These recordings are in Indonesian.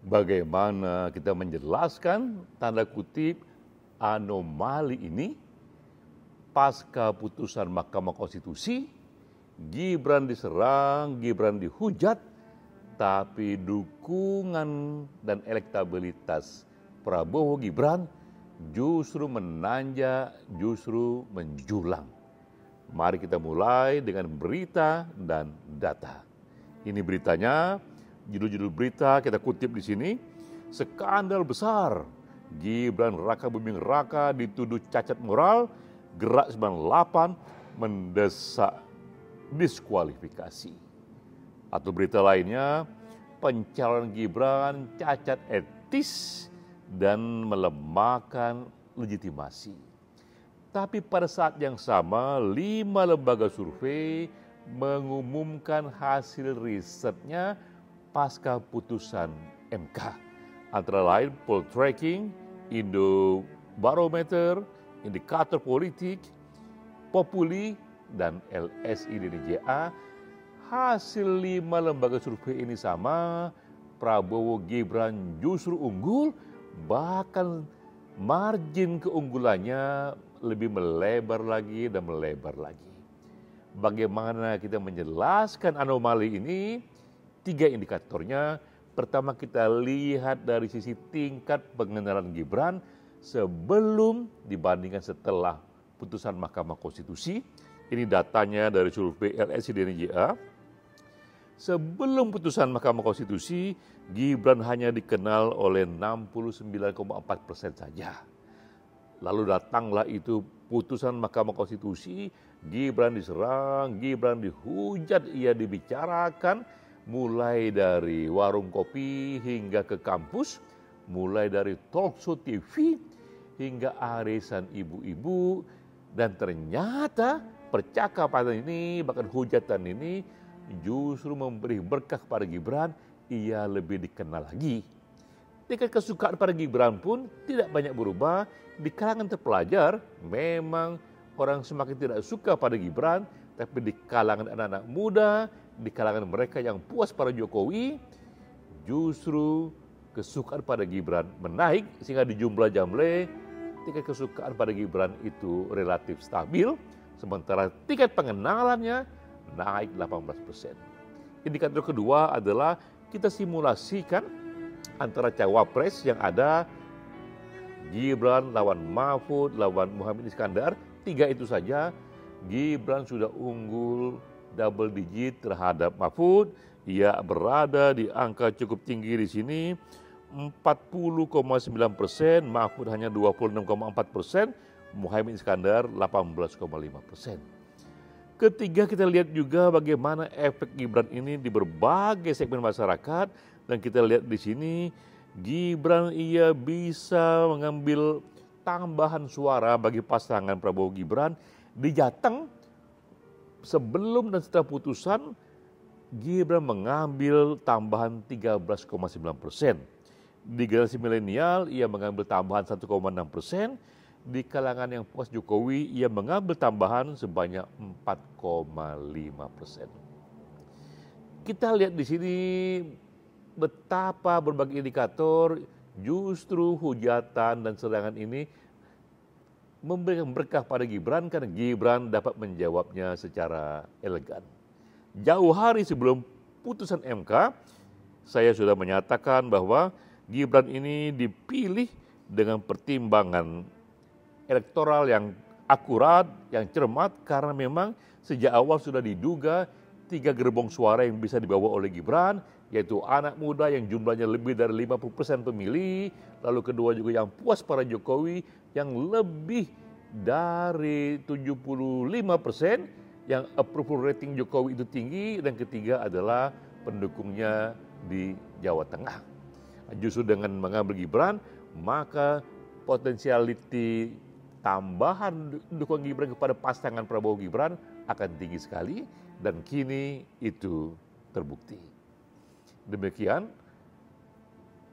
Bagaimana kita menjelaskan tanda kutip anomali ini pasca putusan Mahkamah Konstitusi, Gibran diserang, Gibran dihujat, tapi dukungan dan elektabilitas Prabowo Gibran justru menanjak, justru menjulang. Mari kita mulai dengan berita dan data. Ini beritanya, judul-judul berita kita kutip di sini. Skandal besar, Gibran Raka Buming Raka dituduh cacat moral, Gerak 98 mendesak diskualifikasi. Atau berita lainnya, pencalonan Gibran cacat etis dan melemahkan legitimasi. Tapi pada saat yang sama, 5 lembaga survei mengumumkan hasil risetnya pasca putusan MK. Antara lain Poltreking, Indobarometer, Indikator Politik, Populi, dan LSI DNJA. Hasil 5 lembaga survei ini sama, Prabowo Gibran justru unggul, bahkan margin keunggulannya lebih melebar lagi dan melebar lagi. Bagaimana kita menjelaskan anomali ini? 3 indikatornya. Pertama, kita lihat dari sisi tingkat pengenalan Gibran sebelum dibandingkan setelah putusan Mahkamah Konstitusi. Ini datanya dari survei LSI DNJA. Sebelum putusan Mahkamah Konstitusi, Gibran hanya dikenal oleh 69,4% saja. Lalu datanglah itu putusan Mahkamah Konstitusi, Gibran diserang, Gibran dihujat, ia dibicarakan, mulai dari warung kopi hingga ke kampus, mulai dari talkshow TV hingga arisan ibu-ibu, dan ternyata percakapan ini, bahkan hujatan ini justru memberi berkah kepada Gibran, ia lebih dikenal lagi. Tingkat kesukaan pada Gibran pun tidak banyak berubah. Di kalangan terpelajar memang orang semakin tidak suka pada Gibran, tapi di kalangan anak-anak muda, di kalangan mereka yang puas pada Jokowi, justru kesukaan pada Gibran menaik, sehingga di jumlah jamle tingkat kesukaan pada Gibran itu relatif stabil, sementara tingkat pengenalannya naik 18%. Indikator kedua adalah kita simulasikan antara cawapres yang ada Gibran lawan Mahfud, lawan Muhaimin Iskandar, 3 itu saja Gibran sudah unggul double digit terhadap Mahfud. Ia berada di angka cukup tinggi di sini, 40,9%, Mahfud hanya 26,4%, Muhaimin Iskandar 18,5%. Ketiga, kita lihat juga bagaimana efek Gibran ini di berbagai segmen masyarakat, dan kita lihat di sini Gibran ia bisa mengambil tambahan suara bagi pasangan Prabowo Gibran. Di Jateng sebelum dan setelah putusan, Gibran mengambil tambahan 13,9%. Di generasi milenial ia mengambil tambahan 1,6%. Di kalangan yang puas Jokowi ia mengambil tambahan sebanyak 4,5%. Kita lihat di sini betapa berbagai indikator justru hujatan dan serangan ini memberikan berkah pada Gibran karena Gibran dapat menjawabnya secara elegan. Jauh hari sebelum putusan MK, saya sudah menyatakan bahwa Gibran ini dipilih dengan pertimbangan elektoral yang akurat, yang cermat, karena memang sejak awal sudah diduga 3 gerbong suara yang bisa dibawa oleh Gibran, yaitu anak muda yang jumlahnya lebih dari 50% pemilih, lalu kedua juga yang puas pada Jokowi yang lebih dari 75%, yang approval rating Jokowi itu tinggi, dan ketiga adalah pendukungnya di Jawa Tengah. Justru dengan mengambil Gibran, maka potensialiti tambahan dukungan Gibran kepada pasangan Prabowo Gibran akan tinggi sekali, dan kini itu terbukti. Demikian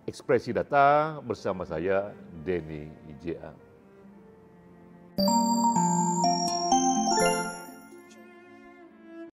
ekspresi data bersama saya, Denny J.A.